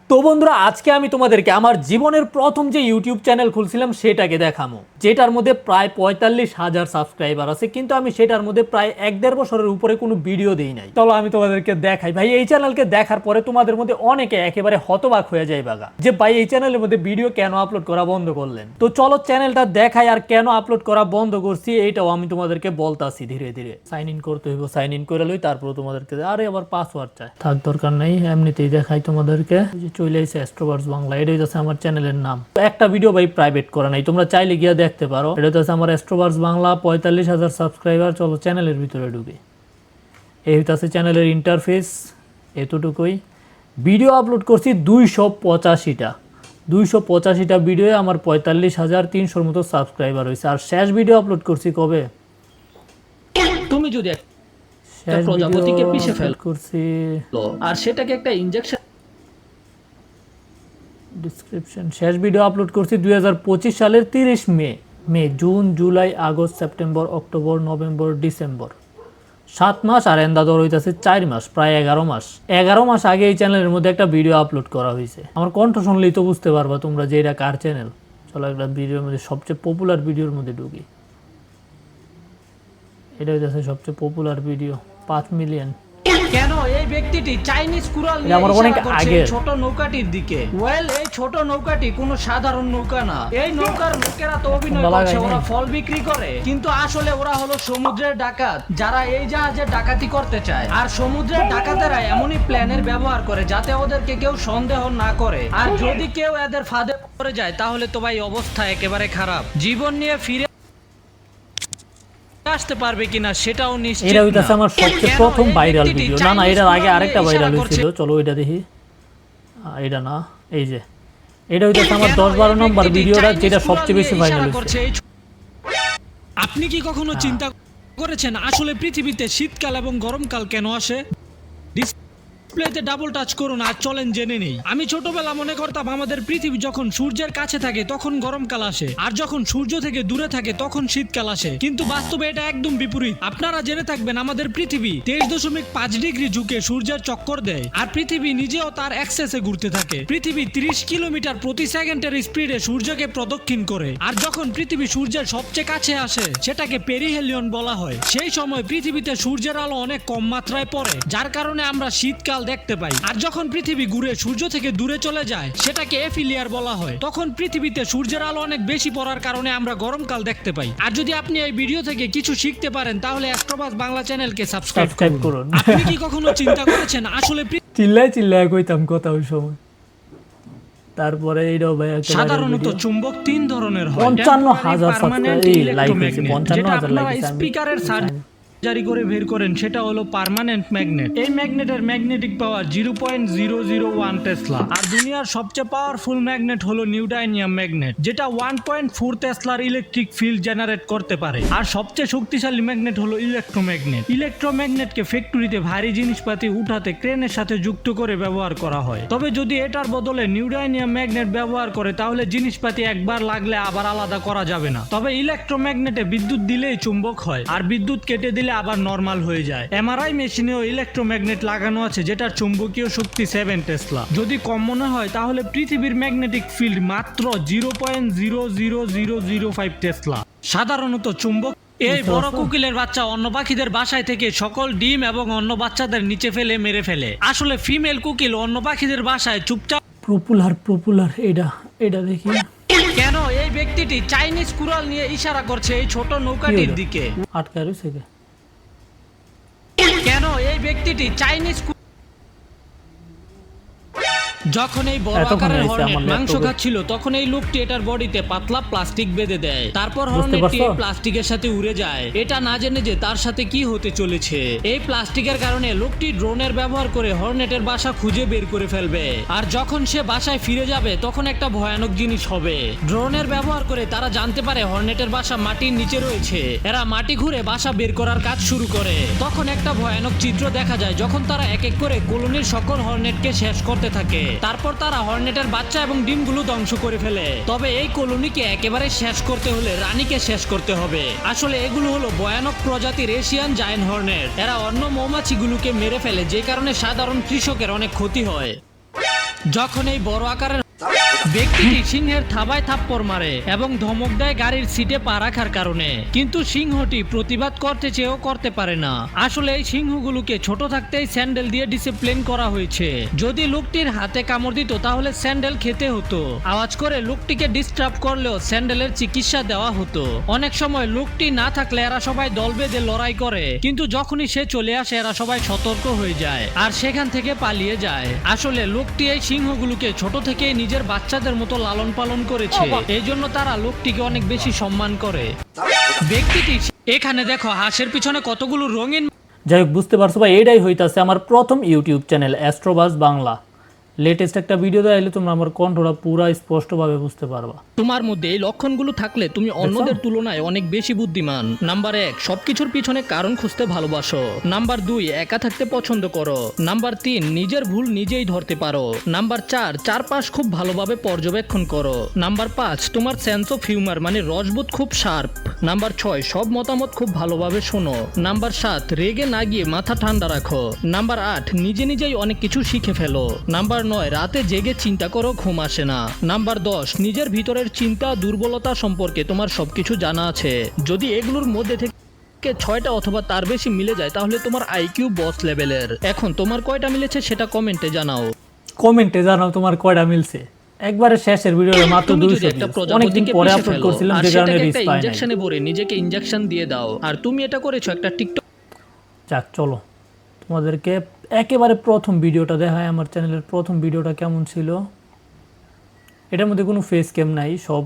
তো বন্ধুরা আজকে আমি তোমাদেরকে আমার জীবনের প্রথম যে ইউটিউব চ্যানেল খুলছিলাম সেটাকে দেখাবো, যেটার মধ্যে প্রায় 45,000 সাবস্ক্রাইবার আছে, কিন্তু আমি সেটার মধ্যে প্রায় 1-1.5 বছরের উপরে কোনো ভিডিও দেই নাই। চলো আমি তোমাদেরকে দেখাই। ভাই এই চ্যানেলকে দেখার পরে তোমাদের মধ্যে অনেকে একেবারে হতবাক হয়ে যায় বাগা, যে ভাই এই চ্যানেলের মধ্যে ভিডিও কেন আপলোড করা বন্ধ করলেন। তো চলো চ্যানেলটা দেখাই, আর কেন আপলোড করা বন্ধ করছি এইটাও আমি তোমাদেরকে বলতাছি ধীরে ধীরে। সাইন ইন করতে হইব, সাইন ইন করে লই, তারপর তোমাদেরকে আরে আবার পাসওয়ার্ড চাই, থাক দরকার নেই, এমনিতেই দেখাই তোমাদেরকে। চলে এসে অ্যাস্ট্রোভার্স বাংলা, এটাই হচ্ছে আমার চ্যানেলের নাম। একটা ভিডিও ভাই প্রাইভেট করা নাই, তোমরা চাইলে গিয়ে দেখতে পারো। এটা হচ্ছে আমার অ্যাস্ট্রোভার্স বাংলা, 45,000 সাবস্ক্রাইবার। চলো চ্যানেলের ভিতরে ঢুকি। এই হচ্ছে চ্যানেলের ইন্টারফেস, এতটুকুই। ভিডিও আপলোড করছি 285টা ভিডিও, আমার 45,300 মতো সাবস্ক্রাইবার হয়েছে। আর শেষ ভিডিও আপলোড করছি কবে, তুমি যদি একটা প্রজাপতিকে পিষে ফেলো করছি আর সেটাকে একটা ইনজেকশন ডিসক্রিপশন, শেষ ভিডিও আপলোড করছি 2025 সালের 30 মে, জুন, জুলাই, আগস্ট, সেপ্টেম্বর, অক্টোবর, নভেম্বর, ডিসেম্বর, 7 মাস। আর এন্দাদর হইতেছে 4 মাস, প্রায় 11 মাস আগে এই চ্যানেলের মধ্যে একটা ভিডিও আপলোড করা হয়েছে। আমার কণ্ঠ শুনলেই তো বুঝতে পারবা তোমরা যে এটা কার চ্যানেল। চলো একটা ভিডিওর মধ্যে, সবচেয়ে পপুলার ভিডিওর মধ্যে ঢুকি। এটা হইতেছে সবচেয়ে পপুলার ভিডিও, 5 মিলিয়ন। কেন এই ব্যক্তিটি চাইনিজ কুড়াল নিয়ে ইশারা করছে ছোট নৌকাটির দিকে। এই ছোট নৌকাটি কোনো সাধারণ নৌকা না। এই নৌকার লোকেরা তো অভিনয় করছে ওরা ফল বিক্রি করে, কিন্তু আসলে ওরা হলো সমুদ্রের ডাকাত, যারা এই জাহাজে ডাকাতি করতে চায়। আর সমুদ্রের ডাকাতেরা এমনই প্ল্যানের ব্যবহার করে যাতে ওদেরকে কেউ সন্দেহ না করে। আর যদি কেউ এদের ফাঁদে পড়ে যায় তাহলে তো ভাই অবস্থা একেবারে খারাপ। জীবন নিয়ে ফিরে আসতে পারবে কিনা সেটাও নিশ্চিত না। এটা হইতাছে আমার সবচেয়ে প্রথম ভাইরাল ভিডিও। না এটার আগে আরেকটা ভাইরাল হয়েছিল, চলো ওইটা দেখি। এটা না, এই যে এটা হইতাছে আমার 10-12 নম্বর ভিডিওটা, যেটা সবচেয়ে বেশি ভাইরাল হয়েছে। আপনি কি কখনো চিন্তা করেছেন আসলে পৃথিবীতে শীতকাল এবং গরমকাল কেন আসে? ডিসপ্লেতে ডাবল টাচ করুন আর চলেন জেনে নেই। আমি ছোটবেলা মনে করতাম আমাদের পৃথিবী যখন সূর্যের কাছে থাকে তখন গরমকাল আসে, আর যখন সূর্য থেকে দূরে থাকে তখন শীতকাল আসে। কিন্তু বাস্তবে এটা একদম বিপরীত। আপনারা জেনে থাকবেন আমাদের পৃথিবী 23.5 ডিগ্রি ঝুঁকে সূর্যের চক্কর দেয়, আর পৃথিবী নিজেও তার অ্যাক্সেসে ঘুরতে থাকে। পৃথিবী 30 কিলোমিটার প্রতি সেকেন্ডের স্পিডে সূর্যকে প্রদক্ষিণ করে, আর যখন পৃথিবী সূর্যের সবচেয়ে কাছে আসে সেটাকে পেরিহেলিয়ন বলা হয়। সেই সময় পৃথিবীতে সূর্যের আলো অনেক কম মাত্রায় পড়ে, যার কারণে আমরা শীতকাল দেখতে পাই। আর যখন পৃথিবী ঘুরে সূর্য থেকে দূরে চলে যায় সেটাকে এফিলিয়ার বলা হয়। তখন পৃথিবীতে সূর্যের আলো অনেক বেশি পড়ার কারণে আমরা gরমকাল দেখতে পাই। আর যদি আপনি এই ভিডিও থেকে কিছু শিখতে পারেন তাহলে অ্যাস্ট্রোভার্স বাংলা চ্যানেলকে সাবস্ক্রাইব করুন। আপনি কি কখনো চিন্তা করেছেন আসলে চিল্লায় কইতাম কথা ওই সময়। তারপরে এইটাও ভাই সাধারণত চুম্বক 3 ধরনের হয়। 55,000 সাবস্ক্রাইবার লাইক হয়েছে, 55,000 লাইক হয়েছে। স্পিকারের জারি করে বের করেন সেটা হলো পার্মানেন্ট ম্যাগনেট। এই ম্যাগনেটের ম্যাগনেটিক পাওয়ার 0.001 টেসলা। আর দুনিয়ার সবচেয়ে পাওয়ারফুল ম্যাগনেট হলো নিউটাইনিয়াম ম্যাগনেট, যেটা 1.4 টেসলার ইলেকট্রিক ফিল্ড জেনারেট করতে পারে। আর সবচেয়ে শক্তিশালী ম্যাগনেট হলো ইলেকট্রোম্যাগনেট। ইলেকট্রোম্যাগনেটকে ফ্যাক্টরিতে ভারী জিনিসপাতি উঠাতে ক্রেনের সাথে যুক্ত করে ব্যবহার করা হয়। তবে যদি এটার বদলে নিউটাইনিয়াম ম্যাগনেট ব্যবহার করে তাহলে জিনিসপাতি একবার লাগলে আবার আলাদা করা যাবে না। তবে ইলেকট্রোম্যাগনেটে বিদ্যুৎ দিলেই চুম্বক হয়, আর বিদ্যুৎ কেটে দিলে আবার নরমাল হয়ে যায়। এমআরআই মেশিনেও ইলেকট্রোম্যাগনেট লাগানো আছে, যেটার চুম্বকীয় শক্তি 7 টেসলা। যদি কম মনে হয় তাহলে পৃথিবীর ম্যাগনেটিক ফিল্ড মাত্র 0.00005 টেসলা। সাধারণত চুম্বক এই বড় কোকিলের বাচ্চা অন্য পাখিদের বাসায় থেকে সকল ডিম এবং অন্য বাচ্চাদের নিচে ফেলে মেরে ফেলে। আসলে ফিমেল কোকিল অন্য পাখিদের বাসায় চুপচাপ পপুলার এটা দেখি। কেন এই ব্যক্তিটি চাইনিজ কুড়াল নিয়ে ইশারা করছে এই ছোট নৌকাটির দিকে। আটকা রয়েছে কেন এই ব্যক্তিটি চাইনিজ যখন এই বড় আকারের হর্নেট মাংস খাচ্ছিল তখন এই লোকটি এটার বডিতে পাতলা প্লাস্টিক বেঁধে দেয়। তারপর হর্নেটটি প্লাস্টিকের সাথে উড়ে যায়, এটা না জেনে যে তার সাথে কি হতে চলেছে। এই প্লাস্টিকের কারণে লোকটি ড্রোনের ব্যবহার করে হর্নেটের বাসা খুঁজে বের করে ফেলবে। আর যখন সে বাসায় ফিরে যাবে তখন একটা ভয়ানক জিনিস হবে। ড্রোনের ব্যবহার করে তারা জানতে পারে হর্নেটের বাসা মাটির নিচে রয়েছে। এরা মাটি ঘুরে বাসা বের করার কাজ শুরু করে। তখন একটা ভয়ানক চিত্র দেখা যায় যখন তারা এক এক করে কলোনির সকল হর্নেটকে শেষ করতে থাকে। তারপর তারা হর্নেটের বাচ্চা এবং ডিমগুলো ধ্বংস করে ফেলে। তবে এই কলোনিকে একেবারে শেষ করতে হলে রানীকে শেষ করতে হবে। আসলে এগুলো হলো ভয়ানক প্রজাতির এশিয়ান জায়ান্ট হর্নেট। এরা অন্য মৌমাছিগুলোকে মেরে ফেলে, যে কারণে সাধারণ কৃষকের অনেক ক্ষতি হয়। যখন এই বড় আকারের ব্যক্তিটি সিংহের থাবায় থাপ্পড় মারে এবং ধমক দেয় গাড়ির সিটে পা রাখার কারণে, কিন্তু সিংহটি প্রতিবাদ করতে চেয়েও করতে পারে না। আসলে এই সিংহগুলোকে ছোট থাকতেই স্যান্ডেল দিয়ে ডিসিপ্লিন করা হয়েছে। যদি লোকটির হাতে কামড় দিত তাহলে স্যান্ডেল খেতে হতো। আওয়াজ করে লোকটিকে ডিস্টার্ব করলেও স্যান্ডেলের চিকিৎসা দেওয়া হতো। অনেক সময় লোকটি না থাকলে এরা সবাই দল বেঁধে লড়াই করে, কিন্তু যখনই সে চলে আসে এরা সবাই সতর্ক হয়ে যায় আর সেখান থেকে পালিয়ে যায়। আসলে লোকটি এই সিংহগুলোকে ছোট থেকেই নিজের বাচ্চাদের মতো লালন পালন করেছে, এই জন্য তারা লোকটিকে অনেক বেশি সম্মান করে। ব্যক্তিটি এখানে দেখো হাঁসের পিছনে কতগুলো রঙিন। যাই হোক, বুঝতে পারছো ভাই, এটাই হইতাছে আমার প্রথম ইউটিউব চ্যানেল অ্যাস্ট্রোবাস বাংলা। লেটেস্ট একটা ভিডিও দেখাইলে তোমরা আমার কণ্ঠটা পুরা স্পষ্টভাবে বুঝতে পারবা। তোমার মধ্যে এই লক্ষণগুলো থাকলে তুমি অন্যদের তুলনায় অনেক বেশি বুদ্ধিমান। নাম্বার 1, সবকিছুর পিছনে কারণ খুঁজতে ভালোবাসো। নাম্বার 2, একা থাকতে পছন্দ করো। নাম্বার 3, নিজের ভুল নিজেই ধরতে পারো। নাম্বার 4, চারপাশ খুব ভালোভাবে পর্যবেক্ষণ করো। নাম্বার 5, তোমার সেন্স অফ হিউমার মানে রসবোধ খুব শার্প। নাম্বার 6, সব মতামত খুব ভালোভাবে শোনো। নাম্বার 7, রেগে না গিয়ে মাথা ঠান্ডা রাখো। নাম্বার 8, নিজে নিজেই অনেক কিছু শিখে ফেলো। নাম্বার 9, রাতে জেগে চিন্তা করো, ঘুম আসে না। নাম্বার 10, নিজের ভিতরের চিন্তা দুর্বলতা সম্পর্কে তোমার সবকিছু জানা আছে। যদি এগুলোর মধ্যে থেকে 6টা অথবা তার বেশি মিলে যায় তাহলে তোমার আইকিউ বস লেভেলের। এখন তোমার কয়টা মিলেছে সেটা কমেন্টে জানাও। কমেন্টে জানাও তোমার কয়টা মিলছে। একবারে শেষের ভিডিওতে মাত্র 200 অনেকদিন পরে আপলোড করছিলাম, যে কারণে রিচ পাই নাই। ইনজেকশনে ভরে নিজেকে ইনজেকশন দিয়ে দাও। আর তুমি এটা করেছো একটা টিকটক। যাক, চলো তোমাদেরকে একেবারে প্রথম ভিডিওটা দেখায়। আমার চ্যানেলের প্রথম ভিডিওটা কেমন ছিল। এটার মধ্যে কোনো ফেস ক্যাম নাই, সব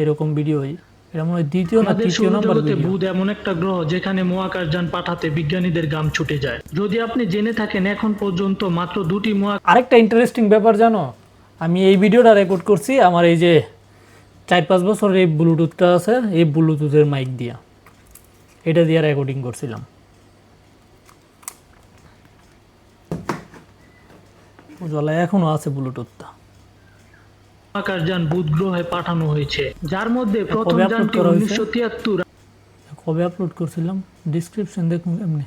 এরকম ভিডিওই। এটা মনে হয় দ্বিতীয় না তৃতীয় নাম্বার ভিডিও। বুধ এমন একটা গ্রহ যেখানে মহাকাশযান পাঠাতে বিজ্ঞানীদের ঘাম ছুটে যায়। যদি আপনি জেনে থাকেন এখন পর্যন্ত মাত্র 2টি আরেকটা ইন্টারেস্টিং ব্যাপার জানো, আমি এই ভিডিওটা রেকর্ড করছি আমার এই যে 4-5 বছরের এই ব্লুটুথটা আছে, এই ব্লুটুথের মাইক দিয়া, এটা দিয়ে রেকর্ডিং করছিলাম। জ্বলা এখনো আছে ব্লুটুথটা। মহাকাশযান বুধ গ্রহে পাঠানো হয়েছে, যার মধ্যে প্রথম যানটি 1973 কবে আপলোড করছিলাম, ডেসক্রিপশন দেখুন এমনি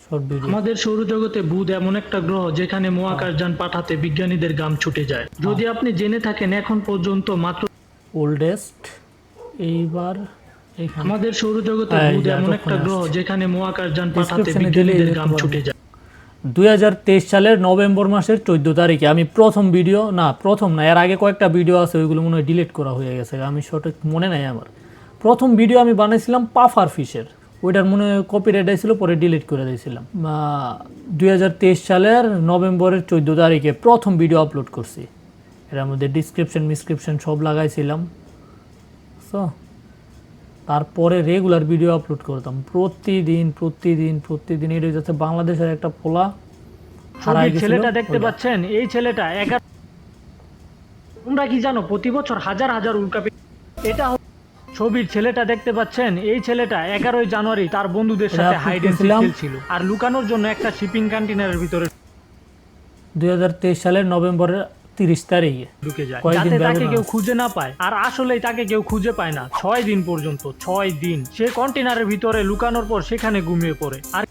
শর্ট ভিডিও। আমাদের সৌরজগতে বুধ এমন একটা গ্রহ যেখানে মহাকাশযান পাঠাতে বিজ্ঞানীদের ঘাম ছুটে যায়। যদি আপনি জেনে থাকেন এখন পর্যন্ত মাত্র ওল্ডেস্ট এইবার এখানে আমাদের সৌরজগতে বুধ এমন একটা গ্রহ যেখানে মহাকাশযান পাঠাতে বিজ্ঞানীদের ঘাম ছুটে যায়। 2023 সালের নভেম্বর মাসের 14 তারিখে আমি প্রথম না, এর আগে কয়েকটা ভিডিও আছে, ওইগুলো মনে হয় ডিলিট করা হয়ে গেছে, আমি সঠিক মনে নাই আমার। প্রথম ভিডিও আমি বানাইছিলাম পাফার ফিশের, ওইটার মনে হয় কপিরাইট আসছিল, পরে ডিলিট করে দিয়েছিলাম। 2023 সালের নভেম্বরের 14 তারিখে প্রথম ভিডিও আপলোড করছি। এটার মধ্যে ডিসক্রিপশন সব লাগাইছিলাম। সো তারপরে রেগুলার ভিডিও আপলোড করতাম প্রতিদিন। এটা যাচ্ছে বাংলাদেশের একটা পোলা হারাই গেছিল। ছেলেটা দেখতে পাচ্ছেন, এই ছেলেটা 11, তোমরা কি জানো প্রতি বছর হাজার হাজার উল্কাপি। এটা ছবির ছেলেটা দেখতে পাচ্ছেন, এই ছেলেটা 11 জানুয়ারি তার বন্ধুদের সাথে হাইড এন্ড সিক খেলছিল আর লুকানোর জন্য একটা শিপিং কন্টেইনারের ভিতরে 2023 সালের নভেম্বরের 30 তারিখে ঢুকে যায়, যাতে তাকে কেউ খুঁজে না পায়। আর আসলেই তাকে কেউ খুঁজে পায় না 6 দিন পর্যন্ত। 6 দিন সে কন্টেইনারের ভিতরে লুকানোর পর সেখানে ঘুমিয়ে পড়ে, আর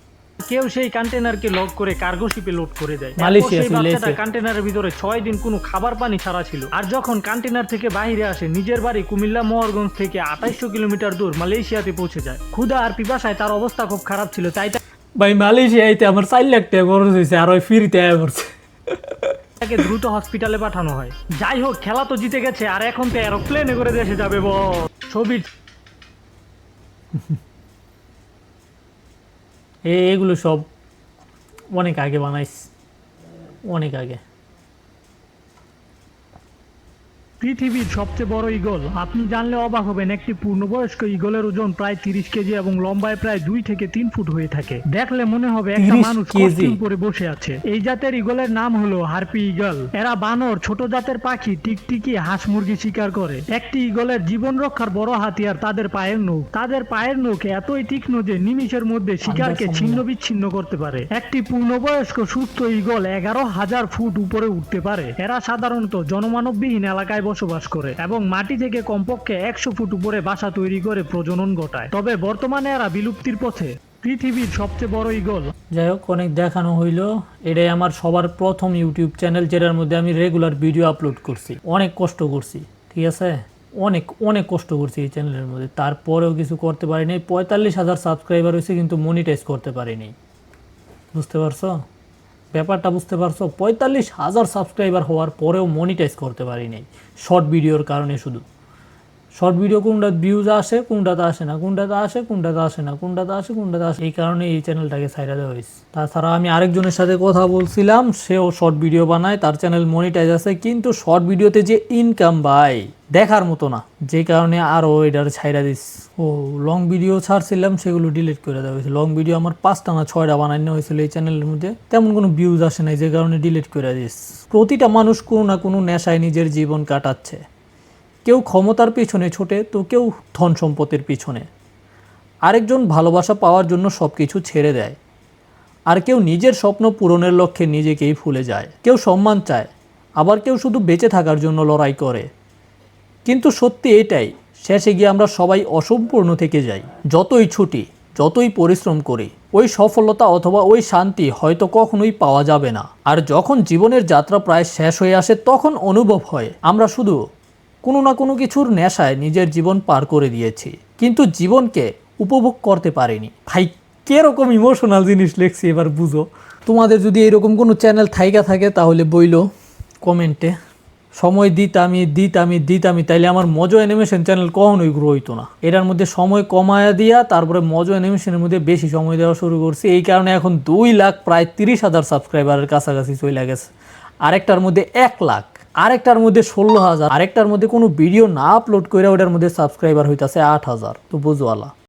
কেউ সেই কন্টেইনারকে লক করে কার্গো শিপে লোড করে দেয়। মালয়েশিয়া সেই বাচ্চাটা কন্টেইনারের ভিতরে 6 দিন কোনো খাবার পানি ছাড়া ছিল। আর যখন কন্টেইনার থেকে বাইরে আসে, নিজের বাড়ি কুমিল্লা মোহরগঞ্জ থেকে 2800 কিলোমিটার দূর মালয়েশিয়াতে পৌঁছে যায়। ক্ষুধা আর পিপাসায় তার অবস্থা খুব খারাপ ছিল, তাই ভাই মালয়েশিয়াতে আমার 4 লাখ টাকা খরচ হয়েছে, আর ওই ফ্রিতে আয়া পড়ছে। তাকে দ্রুত হসপিটালে পাঠানো হয়। যাই হোক, খেলা তো জিতে গেছে, আর এখন তো এরোপ্লেনে করে দেশে যাবে। ছবির এগুলো সব অনেক আগে বানাইছি, অনেক আগে। পৃথিবীর সবচেয়ে বড় ঈগল, আপনি জানলে অবাক হবেন। একটি পূর্ণবয়স্ক ঈগলের ওজন প্রায় 30 কেজি এবং লম্বায় প্রায় 2 থেকে 3 ফুট হয়ে থাকে। দেখলে মনে হবে একটা মানুষ কস্টিউম পরে বসে আছে। এই জাতের ঈগলের নাম হলো হার্পি ঈগল। এরা বানর, ছোট জাতের পাখি, টিকটিকি, হাঁস মুরগি শিকার করে। একটি ঈগলের জীবন রক্ষার বড় হাতিয়ার তাদের পায়ের নখ। তাদের পায়ের নখ এতই তীক্ষ্ণ যে নিমিষের মধ্যে শিকারকে ছিন্ন বিচ্ছিন্ন করতে পারে। একটি পূর্ণবয়স্ক সুস্থ ঈগল 11,000 ফুট উপরে উঠতে পারে। এরা সাধারণত জনমানববিহীন এলাকায় বসবাস করে এবং মাটি থেকে কমপক্ষে 100 ফুট উপরে বাসা তৈরি করে প্রজনন ঘটায়। তবে বর্তমানে এরা বিলুপ্তির পথে। পৃথিবীর সবচেয়ে বড় ঈগল। যাই হোক, অনেক দেখানো হইলো। এটাই আমার সবার প্রথম ইউটিউব চ্যানেল, যেটার মধ্যে আমি রেগুলার ভিডিও আপলোড করছি। অনেক কষ্ট করছি, ঠিক আছে, অনেক অনেক কষ্ট করছি এই চ্যানেলের মধ্যে। তারপরেও কিছু করতে পারিনি। 45,000 সাবস্ক্রাইবার হয়েছে কিন্তু মনিটাইজ করতে পারিনি। বুঝতে পারছো ব্যাপারটা? বুঝতে পারছো? 45,000 সাবস্ক্রাইবার হওয়ার পরেও মনিটাইজ করতে পারিনি শর্ট ভিডিওর কারণে। শুধু শর্ট ভিডিও কোনটা ভিউজ আসে, কোনটাতে আসে না, কোনটাতে আসে, কোনটাতে আসে না, কোনটাতে আসে, কোনটাতে আসে, এই কারণে এই চ্যানেলটাকে ছাইড়া দেওয়া হয়েছে। তাছাড়া আমি আরেকজনের সাথে কথা বলছিলাম, সেও শর্ট ভিডিও বানায়, তার চ্যানেল মনিটাইজ আছে, কিন্তু শর্ট ভিডিওতে যে ইনকাম ভাই দেখার মতো না, যে কারণে আরও এটার ছাইড়া দিস। ও লং ভিডিও ছাড়ছিলাম, সেগুলো ডিলিট করে দেওয়া হয়েছে। লং ভিডিও আমার 5টা না 6টা বানানো হয়েছিল এই চ্যানেলের মধ্যে, তেমন কোনো ভিউজ আসে নাই, যে কারণে ডিলিট করে দিস। প্রতিটা মানুষ কোনো না কোনো নেশায় নিজের জীবন কাটাচ্ছে। কেউ ক্ষমতার পিছনে ছোটে, তো কেউ ধন সম্পত্তির পিছনে। আরেকজন ভালোবাসা পাওয়ার জন্য সব কিছু ছেড়ে দেয়, আর কেউ নিজের স্বপ্ন পূরণের লক্ষ্যে নিজেকেই ভুলে যায়। কেউ সম্মান চায়, আবার কেউ শুধু বেঁচে থাকার জন্য লড়াই করে। কিন্তু সত্যি এটাই, শেষে গিয়ে আমরা সবাই অসম্পূর্ণ থেকে যাই। যতই ছুটি, যতই পরিশ্রম করি, ওই সফলতা অথবা ওই শান্তি হয়তো কখনোই পাওয়া যাবে না। আর যখন জীবনের যাত্রা প্রায় শেষ হয়ে আসে, তখন অনুভব হয় আমরা শুধু কোনো না কোনো কিছুর নেশায় নিজের জীবন পার করে দিয়েছি, কিন্তু জীবনকে উপভোগ করতে পারিনি। ভাই, কিরকম ইমোশনাল জিনিস লিখছি এবার বুঝো। তোমাদের যদি এরকম কোনো চ্যানেল থাইকা থাকে তাহলে বইলো কমেন্টে। সময় দিতামি, তাইলে আমার মজো অ্যানিমেশন চ্যানেল কখনোই গ্রো হইতো না। এটার মধ্যে সময় কমায়া দিয়া তারপরে মজো অ্যানিমেশনের মধ্যে বেশি সময় দেওয়া শুরু করছি। এই কারণে এখন 2 লাখ প্রায় 30,000 সাবস্ক্রাইবারের কাছাকাছি চলে গেছে। আরেকটার মধ্যে 1 লাখ, আরেকটার মধ্যে 16,000, আরেকটার মধ্যে কোনো ভিডিও না আপলোড করে ওটার মধ্যে সাবস্ক্রাইবার হইতাছে 8,000। তো বুঝো আলা।